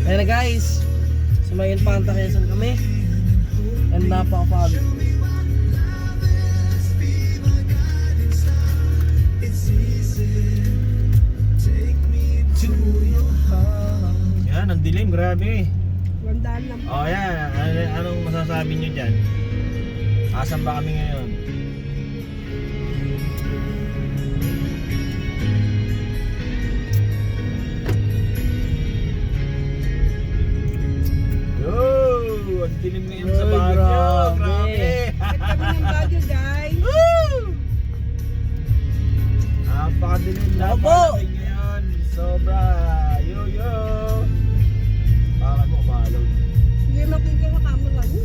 Ayan na guys, sumayin Panta Quezon kami. And napakapagod. Yan, ang dilim, grabe. Wandaan lang. Oh, yan. Anong masasabi nyo dyan? Asan ba kami ngayon? Yo! Ang dilim ngayon sa Ay, Baguio. grabe. Grabe! Bakit kami ng Baguio, guys? Woo! Napakadilim na Opo. palamig ngayon. Sobra. Yo! Bakit mo umalaw? Hindi makikita sa camera niyo.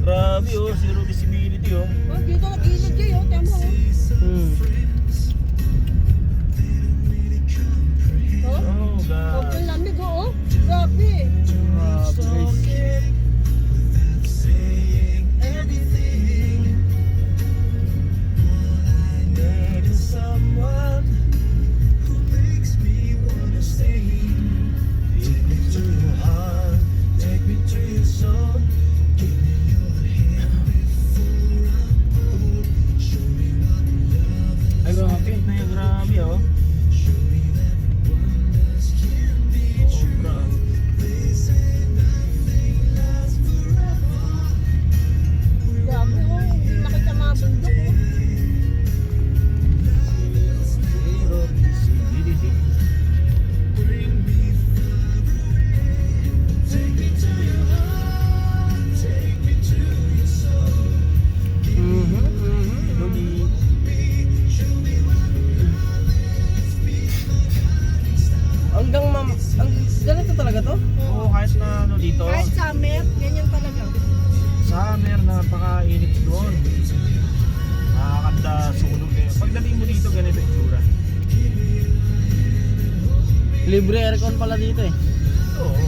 Grabe oh, zero visibility oh. Oh, dito nag-ilid kayo, temo. Oh, Oh, God. okay lamig, oh. Grabe. Ay, grabe na yung grabe oh. Sobra. Grabe, oh. Hindi makita mga bundok, oh. Zero visibility. Lodi. Hanggang ganito talaga to? Oo, kahit na ano dito. Kahit summer, ganyan talaga. Summer, napakainit doon. Nakakanda sunog kayo. Pagdating mo dito, ganito yung tsura. Libre aircon pala dito eh. Oo.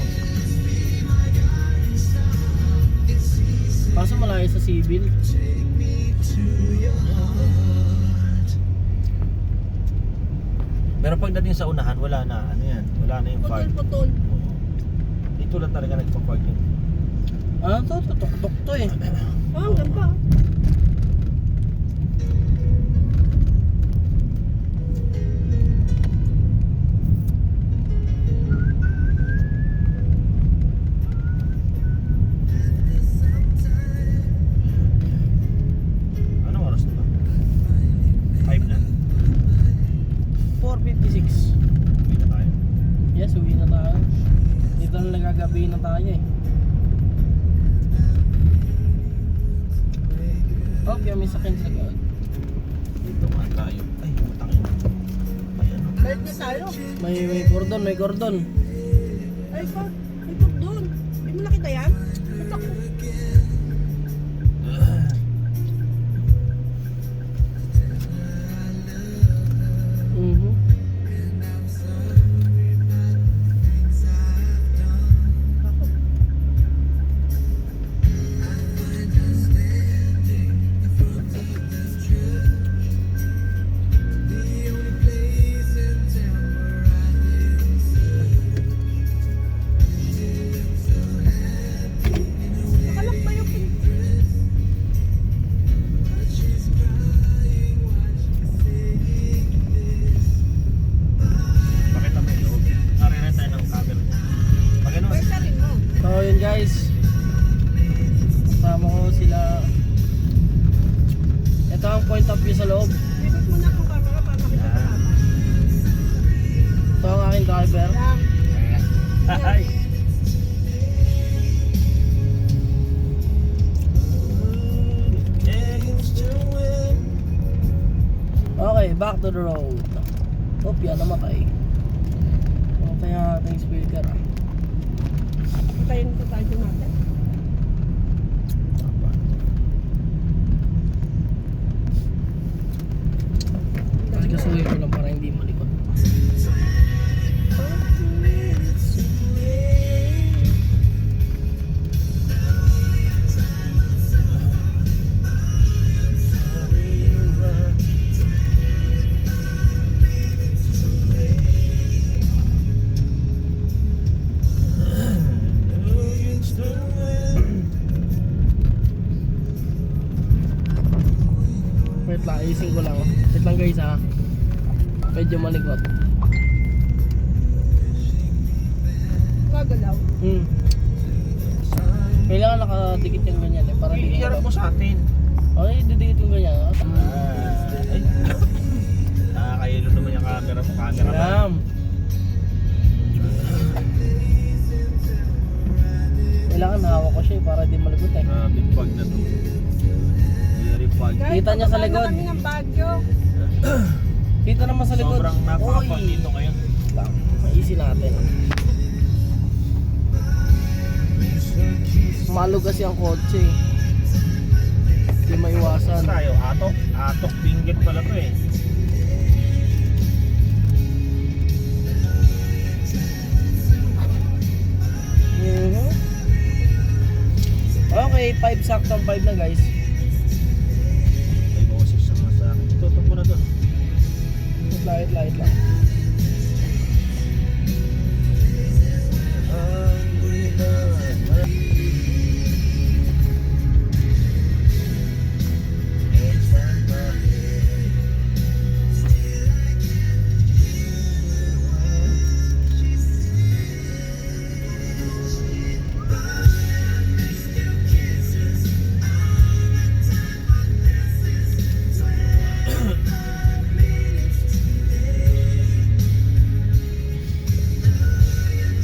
Kaso malayo sa civil. Pero pagdating sa unahan, wala na. Ano yan? Wala na yung park. Putol-putol. Oo. Dito lang talaga nagpa-park yun. Ano to? Tutok-tok to eh. Oh, ang ganda. Anong oras na ba? 5 na? 4:56. Uwi na tayo. Yes, uwi na tayo. Dito na nagagabi na tayo eh. Okay, may sakyan sa gawin. Dito nga tayo. Ay, matangin. Ay, ano? Balik na tayo. May cordon. Ay, pa. Ito doon. Hindi mo nakita yan? Ito ko. Mhm. Nakalak ba yung Pakita mo yung loob. Narinig tayo ng camera. Pag ano? pwesta rin mo? So yun guys. Kasama ko sila. Ito ang point of view sa loob. Pivot mo na kung camera para makita sa tama. Ito ang aking driver. Lang. Ay! Okay, back to the road. Oop, yan namatay. Namatay ang ating speaker ah. Patayin ko tayo natin. Kasi kasuhin ko lang para hindi malikot. Lilinisin ko lang. Wait lang guys ha. Medyo malikot. Gagalaw. Kailangan nakadikit yung ganyan eh. Para di Iharap mo sa atin. Okay, didikit yung ganyan. Ay. Nakakayelo naman yung camera mo. Camera ba? Ram. Kailangan hawak ko siya eh, para di malikot eh. Big bag na to. Very bag. Guys, Kita niya sa bababa na likod. kami ng Baguio. Dito naman sa likod. Sobrang napaka-fun Oy. dito ngayon. Lang. Maisi natin. Malo kasi ang kotse eh. Hindi maiwasan. Saan tayo? Atok? Atok Benguet pala to eh. Mhm. Okay, 5 saktong 5 na guys. May boses naman sa akin. Tutong ko na doon. Light lang.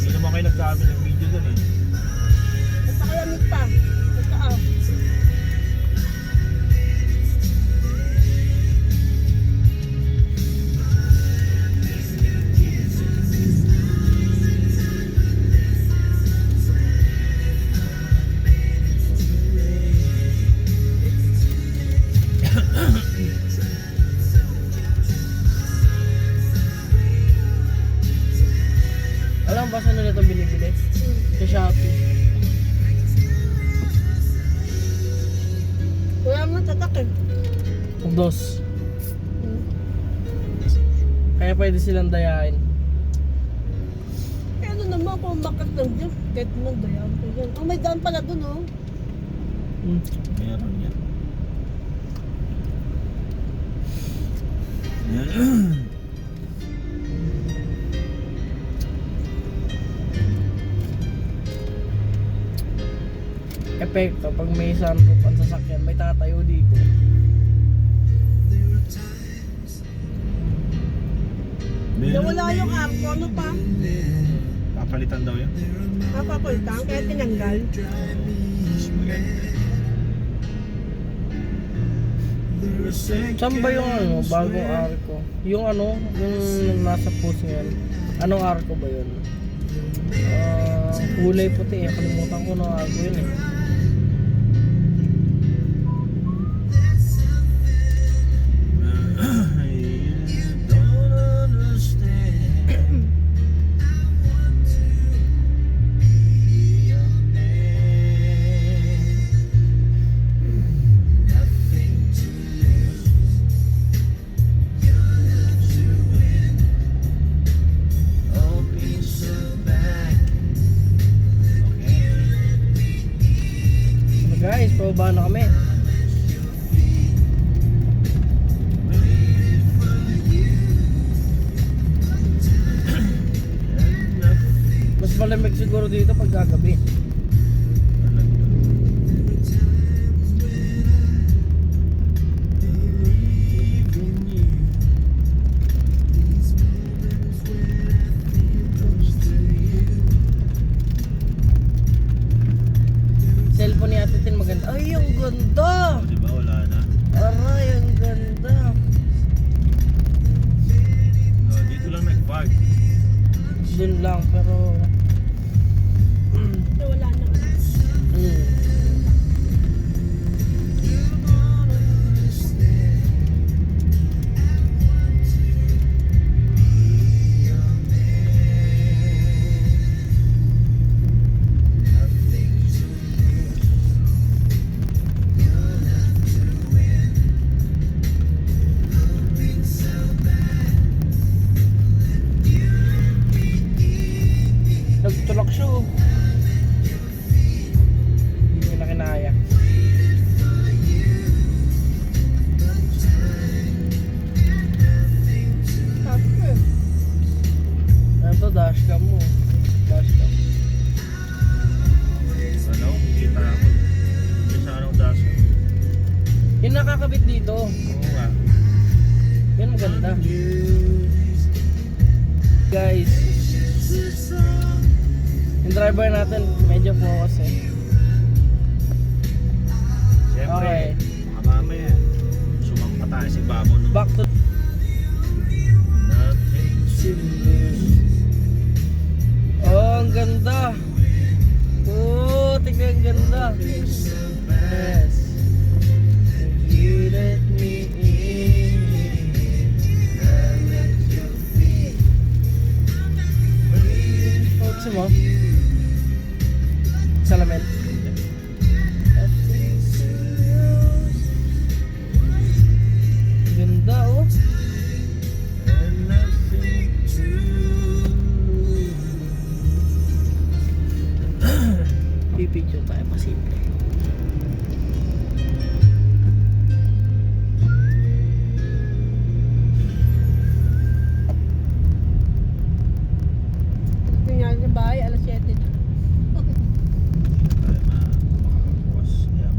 Hindi naman kayo nagkaamin ng video doon eh. Basta kaya meet pa. Basta Alam ba saan nila ito binibili? Sa Shopee. Wala mo tatak eh. Dos. Kaya pwede silang dayain. Eh ano naman kung bakit lang dyan. Kahit nang dayan ko dyan. Oh, may daan pala dun oh. Meron yan. Epekto, pag may sunroof ang sasakyan, may tatayo dito. Nawala yung arko. Ano pa? Papalitan daw yan. Napapalitan kaya tinanggal. Saan ba yung ano, bagong arko? Yung ano, yung nasa post ngayon. Anong arko ba yun? Kulay puti eh. Kalimutan ko na arko yun eh. Guys, pababa na kami. Mas malamig siguro dito pag gagabi. Cellphone ni Ate Tin maganda. Ay, ang ganda! Di ba wala na? Aray, ang ganda. Dito lang nag-park. Dun lang, pero... So, wala na. dashcam mo. Dashcam. Ano? Kita ako. Hindi sa anong daso. Yung nakakabit dito. Oo nga. Yan maganda. Guys. Yung driver natin, medyo focus eh. Siyempre, Okay. baka mamaya, sumampa tayo si Babo. No? Back to oh, ang ganda. Oh, tignan ang ganda. Yes. You let me in. I let you feel. Oh, gusto mo? Salamin. Ganda oh. Pipicture tayo pasimple. Tingnan sa bahay, alas 7 na. Tayo makakabukas. Yan.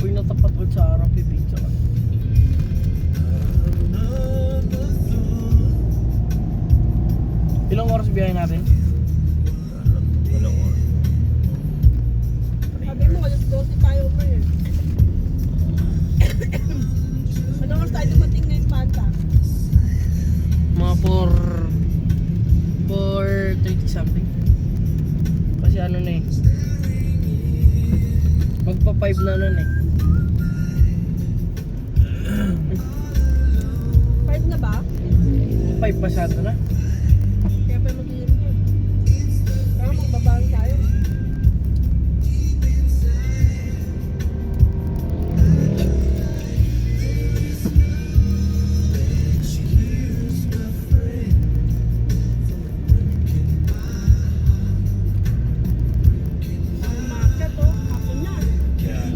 Uy, natapat ulit sa harap, pipicture ka. Ilang oras biyahe natin? Walang oras. Sabi mo, alas 12 tayo pa yun. Anong oras tayo dumating na yung Panta? Mga 4:30 something. Kasi ano na eh. Magpa 5 na nun eh. 5 na ba? 5 pasado na. Kaya pa mag-ilim yun. Kaya magbabaan tayo. Ang market oh, ako na. Yeah.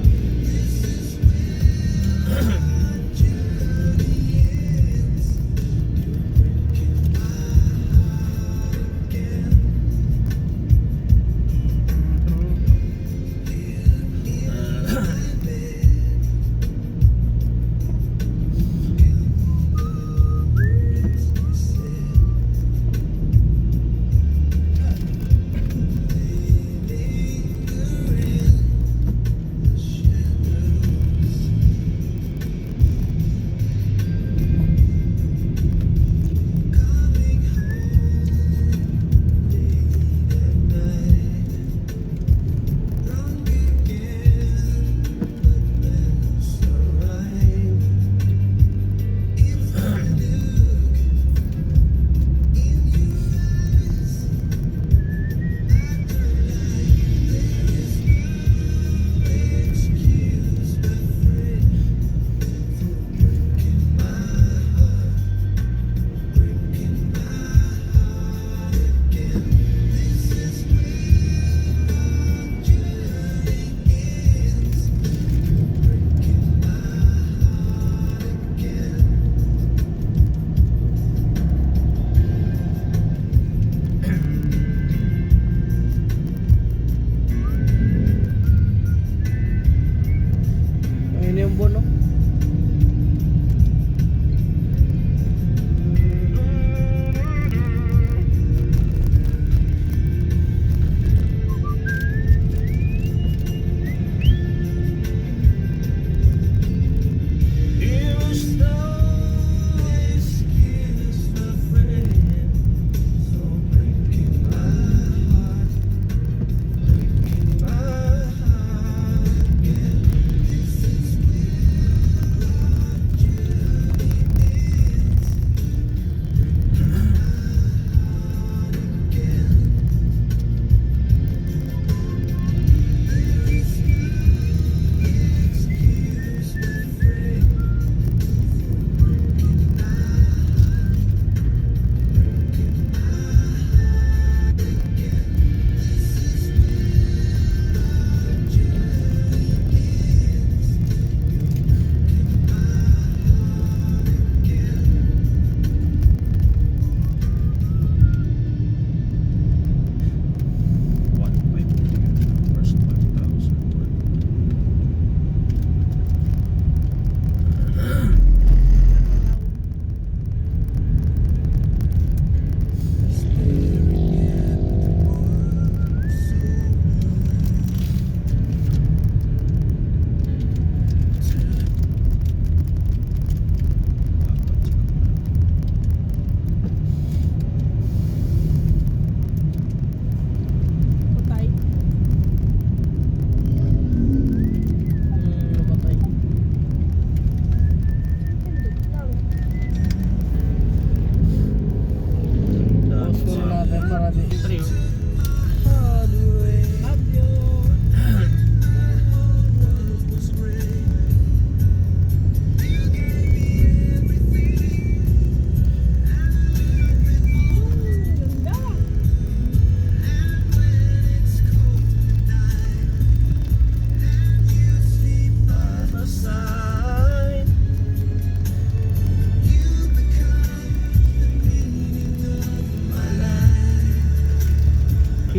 Ayun yung bono.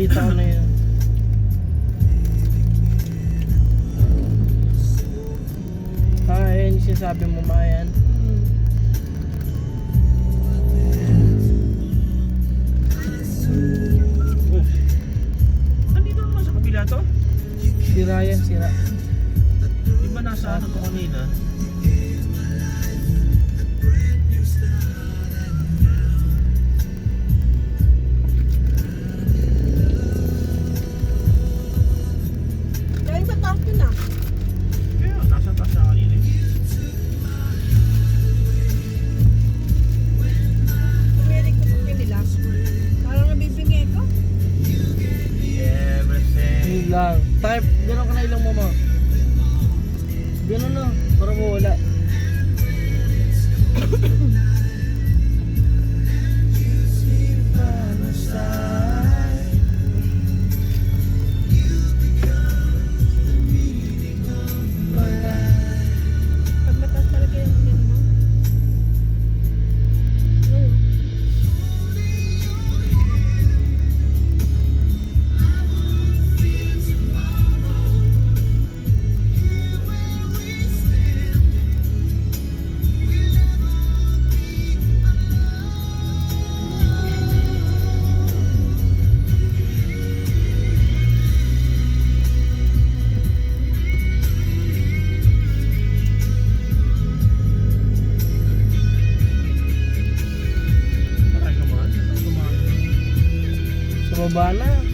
Nakita ko na yun. Ayun yung sinasabi mo, Mayan. Hmm. Oh. Nandito naman sa kabila to? Sira yan, sira. Di ba nasa ano to kanina? Dahil sa taas yun ah. Kaya, nasa taas na kanina eh. Tumirik ko pag nila. Parang nabibingi ko. Everything. Yun lang. Type, gano'n ka na ilang mama. Gano'n na, para mawala. Pag mataas talaga yung ano mo. Ano? Patay ka man? Sa baba na.